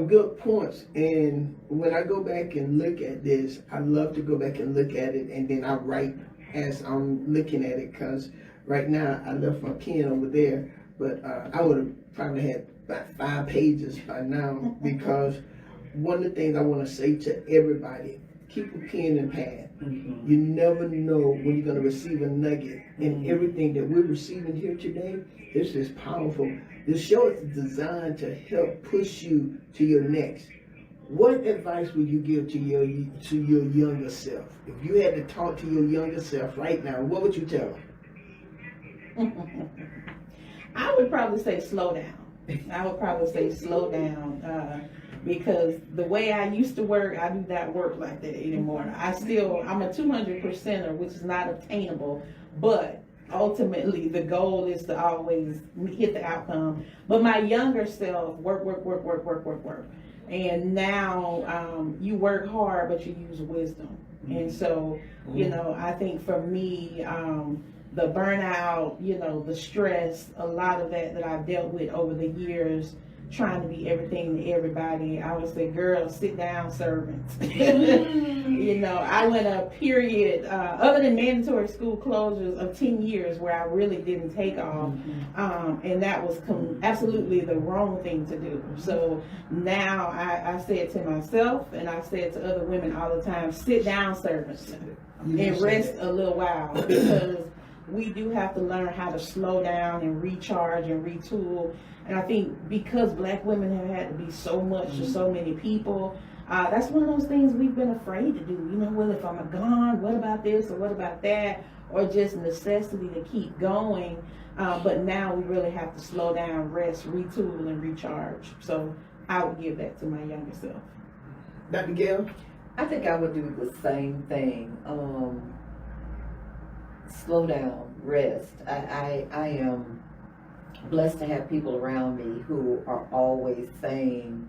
good points. And when I go back and look at this, I love to go back and look at it, and then I write as I'm looking at it. Because right now I left my pen over there, but I would have probably had about 5 pages by now. Because one of the things I want to say to everybody: keep a pen and pad. You never know when you're going to receive a nugget. And everything that we're receiving here today, this is powerful. This show is designed to help push you to your next. What advice would you give to your younger self? If you had to talk to your younger self right now, what would you tell them? I would probably say slow down. Because the way I used to work, I do not work like that anymore. I'm a 200%er, which is not obtainable, but ultimately the goal is to always hit the outcome. But my younger self, work. And now you work hard, but you use wisdom. And so, I think for me, the burnout, the stress, a lot of that I've dealt with over the years, trying to be everything to everybody. I would say, girls, sit down, servants. I went a period, other than mandatory school closures, of 10 years where I really didn't take off. And that was absolutely the wrong thing to do. So now I say it to myself, and I say it to other women all the time: sit down, servants, and rest a little while, because we do have to learn how to slow down and recharge and retool. And I think because Black women have had to be so much to so many people, that's one of those things we've been afraid to do. Well, if I'm gone, what about this or what about that? Or just necessity to keep going. But now we really have to slow down, rest, retool, and recharge. So I would give that to my younger self. Dr. Gail? I think I would do the same thing. Slow down, rest. I am blessed to have people around me who are always saying,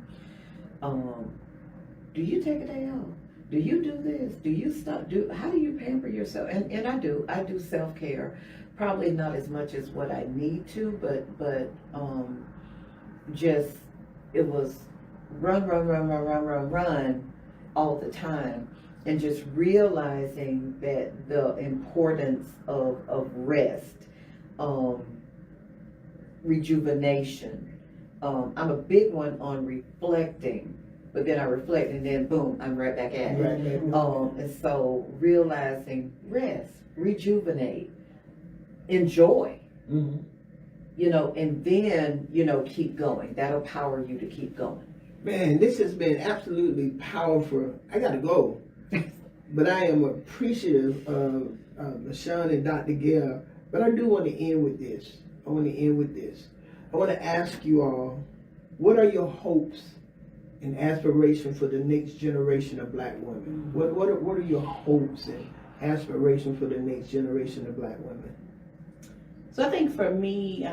do you take a day off? Do you do this? Do you stop? How do you pamper yourself? And I do self-care. Probably not as much as what I need to, but just, it was run all the time. And just realizing that the importance of rest, rejuvenation. I'm a big one on reflecting, but then I reflect and then boom, I'm right back at it. And so realizing rest, rejuvenate, enjoy. and then, keep going. That'll power you to keep going. Man, this has been absolutely powerful. I gotta go, but I am appreciative of LaShawn and Dr. Gail. But I do want to end with this. I want to ask you all, what are your hopes and aspirations for the next generation of black women? What are your hopes and aspirations for the next generation of black women? So I think for me,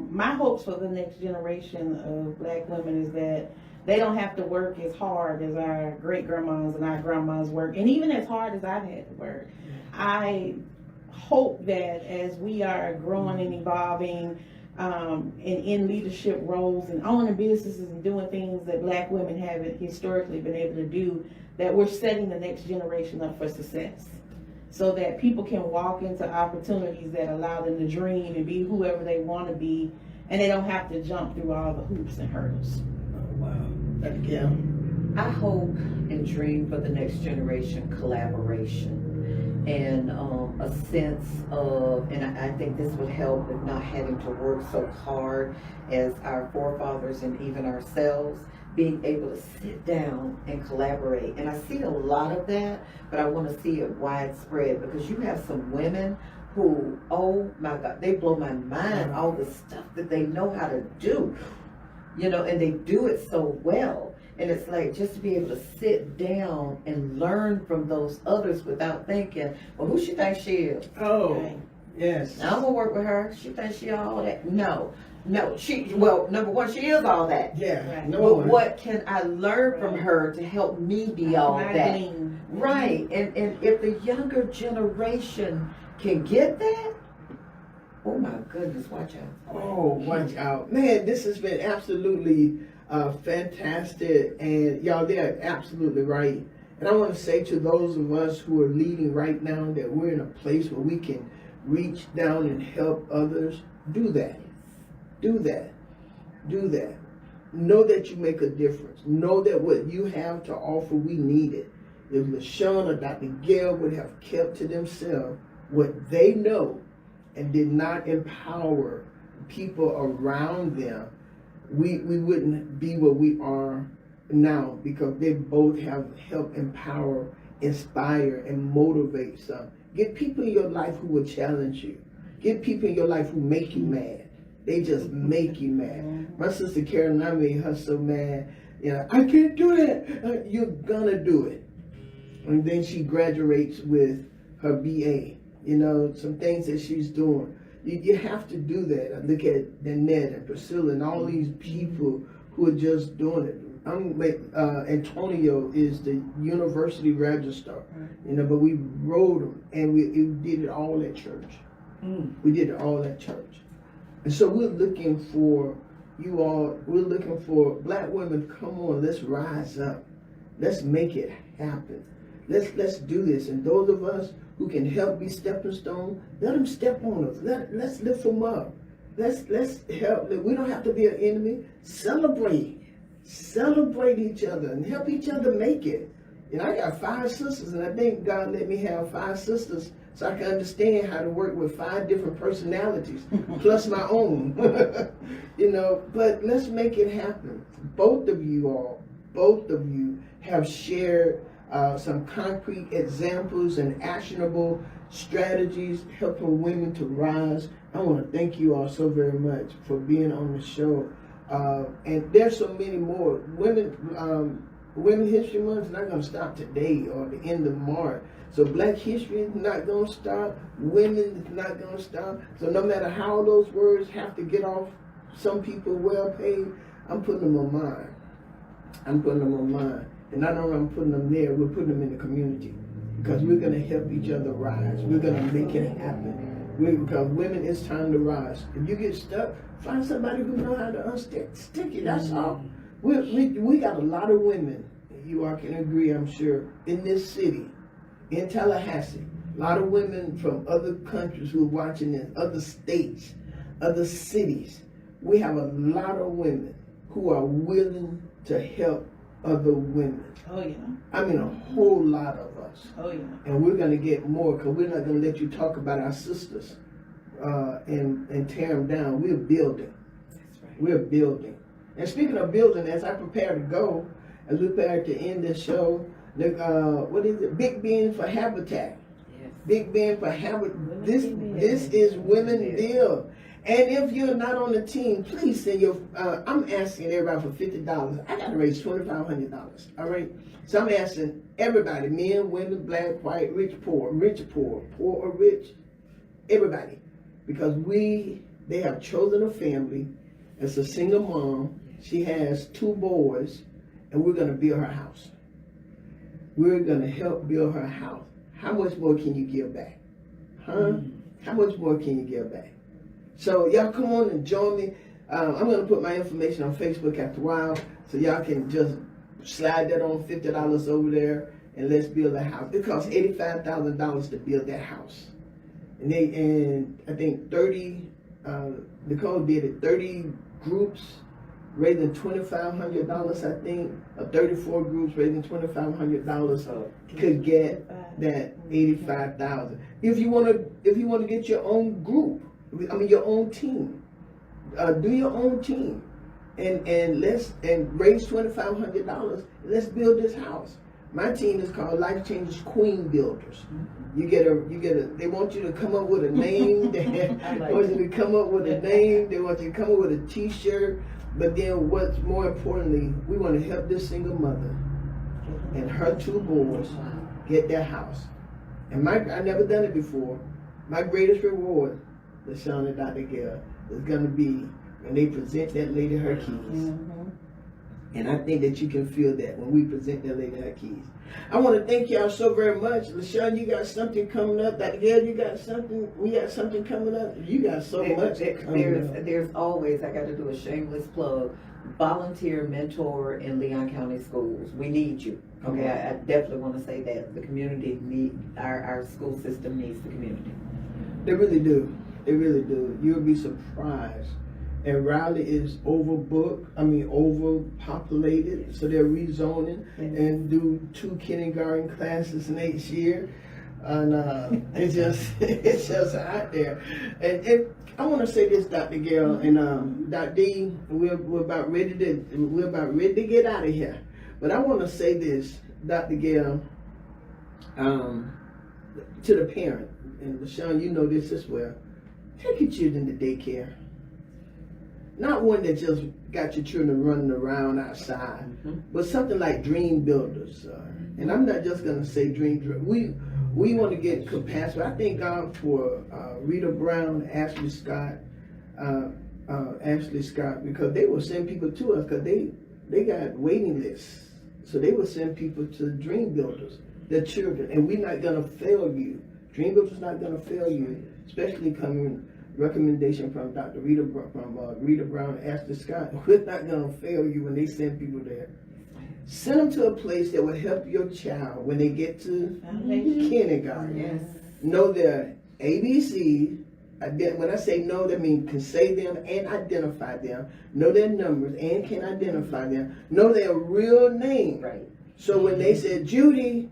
my hopes for the next generation of black women is that they don't have to work as hard as our great grandmas and our grandmas work, and even as hard as I've had to work. I hope that as we are growing and evolving and in leadership roles and owning businesses and doing things that black women haven't historically been able to do, that we're setting the next generation up for success, so that people can walk into opportunities that allow them to dream and be whoever they want to be, and they don't have to jump through all the hoops and hurdles. Oh, wow. Dr. Gail? I hope and dream for the next generation collaboration and a sense of, and I think this would help with not having to work so hard as our forefathers and even ourselves, being able to sit down and collaborate. And I see a lot of that, but I want to see it widespread, because you have some women who, oh my God, they blow my mind, all the stuff that they know how to do, and they do it so well. And it's like, just to be able to sit down and learn from those others without thinking, well, who she thinks she is? Oh, Right. yes. I'm gonna work with her. She thinks she all that. No, well, number one, she is all that. Yeah. Right. No But one. what can I learn from Right. her to help me be all I that? glean. Right. And if the younger generation can get that, oh my goodness, watch out. Oh, watch out. Man, this has been absolutely fantastic. And y'all, they're absolutely right. And I want to say to those of us who are leading right now that we're in a place where we can reach down and help others. Do that. Do that. Do that. Know that you make a difference. Know that what you have to offer, we need it. If LaShawn or Dr. Gail would have kept to themselves what they know and did not empower people around them, we wouldn't be where we are now, because they both have helped empower, inspire, and motivate some. Get people in your life who will challenge you. Get people in your life who make you mad. They just make you mad. My sister Karen, I made her so mad. I can't do that. You're gonna do it. And then she graduates with her BA. Some things that she's doing. You have to do that. I look at Danette and Priscilla and all these people who are just doing it. Antonio is the university registrar, but we wrote him, and we did it all at church. We did it all at church. And so we're looking for you all, we're looking for black women, come on, let's rise up. Let's make it happen. Let's do this. And those of us who can help be stepping stone, let them step on us. Let's lift them up. Let's help. We don't have to be an enemy. Celebrate each other and help each other make it. I got 5 sisters, and I think God let me have 5 sisters so I can understand how to work with 5 different personalities, plus my own. But let's make it happen. Both of you have shared some concrete examples and actionable strategies helping women to rise. I want to thank you all so very much for being on the show. And there's so many more. Women History Month is not going to stop today or the end of March. So Black history is not going to stop. Women is not going to stop. So no matter how those words have to get off some people well paid, I'm putting them on mine. And not only I'm putting them there, we're putting them in the community, because we're going to help each other rise. We're going to make it happen. Because women, it's time to rise. If you get stuck, find somebody who knows how to unstick it. That's all. We got a lot of women, you all can agree, I'm sure, in this city, in Tallahassee. A lot of women from other countries who are watching this, other states, other cities. We have a lot of women who are willing to help other women. Oh, yeah. I mean, a whole lot of us. Oh, yeah. And we're going to get more, because we're not going to let you talk about our sisters and tear them down. We're building. That's right. We're building. And speaking of building, as I prepare to go, as we prepare to end this show, what is it? Big Ben for Habitat. Yes. Big Ben for Habitat. This is Women Build. And if you're not on the team, please send your. I'm asking everybody for $50. I got to raise $2,500. All right. So I'm asking everybody, men, women, black, white, rich, poor, poor or rich, everybody, because they have chosen a family. It's a single mom. She has 2 boys, and we're going to build her house. We're going to help build her house. How much more can you give back? Huh? How much more can you give back? So y'all come on and join me. I'm going to put my information on Facebook after a while, so y'all can just slide that on $50 over there, and let's build a house. It costs $85,000 to build that house. And I think 30, Nicole did it, 30 groups raising $2,500, I think, or 34 groups raising $2,500 could get that $85,000. If you want to get your own group, your own team, do your own team, and raise $2,500. Let's build this house. My team is called Life Changers Queen Builders. You get a. They want you to come up with a name. They want you to come up with a name. They want you to come up with a T-shirt. But then, what's more importantly, we want to help this single mother and her 2 boys get their house. And I never done it before. My greatest reward, LaShawn and Dr. Gail, is going to be when they present that lady her keys. And I think that you can feel that when we present that lady her keys. I want to thank y'all so very much. LaShawn, you got something coming up. Dr. Gail, you got something. We got something coming up. You got so much coming up. There's always, I got to do a shameless plug, volunteer mentor in Leon County Schools. We need you. Okay, I definitely want to say that. The community our school system needs the community. They really do. They really do. You'll be surprised. And Raleigh is overpopulated, so they're rezoning and do 2 kindergarten classes next year. And it's just out there. And I want to say this, Dr. Gail and Dr. D, we're about ready to get out of here. But I want to say this, Dr. Gail, to the parent, and LaShawn, you know this as well. Take your children to daycare. Not one that just got your children running around outside, but something like Dream Builders. And I'm not just going to say Dream. We want to get capacity. I thank God for Rita Brown, Ashley Scott, because they will send people to us because they got waiting lists. So they will send people to Dream Builders, their children. And we're not going to fail you. Dream Builders not going to fail you, especially coming recommendation from Dr. Rita Brown, Ashley Scott. We're not going to fail you when they send people there. Send them to a place that will help your child when they get to kindergarten. Yes. Know their ABC. When I say know, that means can say them and identify them. Know their numbers and can identify them. Know their real name. Right. So when they said Judy,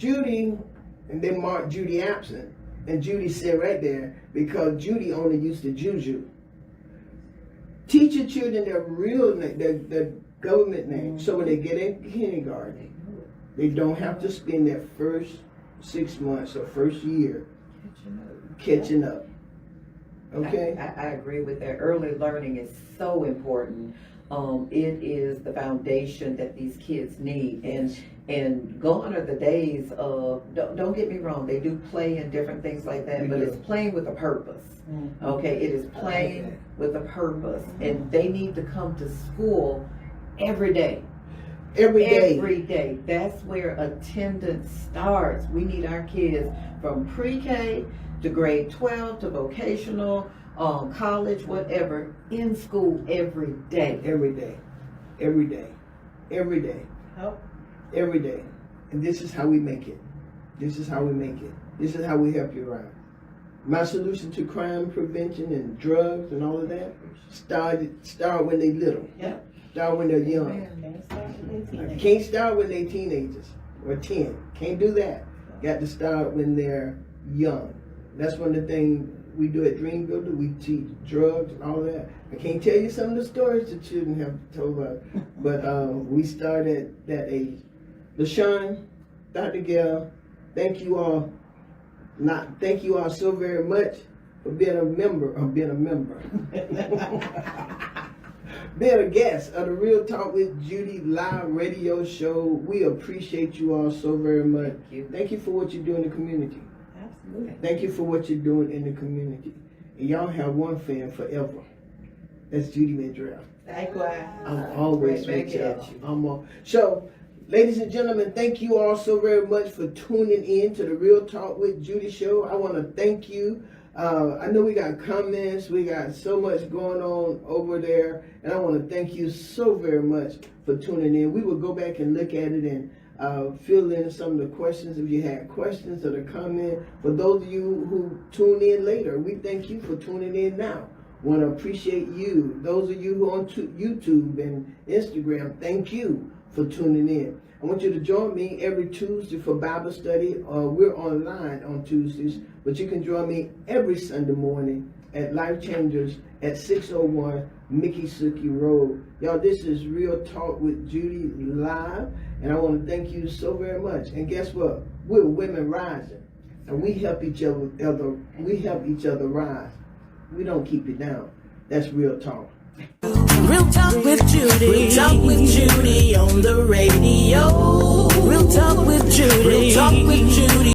and they marked Judy absent, and Judy sit right there because Judy only used to Juju. Teach your children their real name, their government name, so when they get in kindergarten, they don't have to spend their first 6 months or first year catching up. Okay? I agree with that. Early learning is so important. It is the foundation that these kids need. And gone are the days of, don't get me wrong, they do play and different things like that, but it's playing with a purpose. Okay, it is playing with a purpose. And they need to come to school every day. Every day. That's where attendance starts. We need our kids from pre-K to grade 12 to vocational, college, whatever, in school every day. Every day. And this is how we make it. This is how we help you around. My solution to crime prevention and drugs and all of that, start when they little. Yep. Start when they're young. Can't start when they're teenagers or 10. Can't do that. Got to start when they're young. That's one of the things we do at Dreamville? Do we teach drugs and all that? I can't tell you some of the stories the children have told us, but we started at that age. LaShawn, Dr. Gail, thank you all so very much for being a member, being a guest of the Real Talk with Judy live radio show. We appreciate you all so very much. Thank you for what you do in the community. Absolutely. Thank you for what you're doing in the community. And y'all have one fan forever. That's Judy Madrell. Likewise. I'm always Right with back y'all. at you. So, ladies and gentlemen, thank you all so very much for tuning in to the Real Talk with Judy show. I want to thank you. I know we got comments, we got so much going on over there, and I want to thank you so very much for tuning in. We will go back and look at it and fill in some of the questions if you had questions or the comment. For those of you who tune in later, we thank you for tuning in now. Want to appreciate you. Those of you who are on YouTube and Instagram, thank you for tuning in. I want you to join me every Tuesday for Bible study. We're online on Tuesdays, but you can join me every Sunday morning at Life Changers at 601 Mickey Suki Road. Y'all, this is Real Talk with Judy live, and I want to thank you so very much. And guess what? We're women rising, and we help each other. We help each other rise. We don't keep it down. That's Real Talk. Real Talk with Judy. Real Talk with Judy on the radio. Real Talk with Judy. Real Talk with Judy.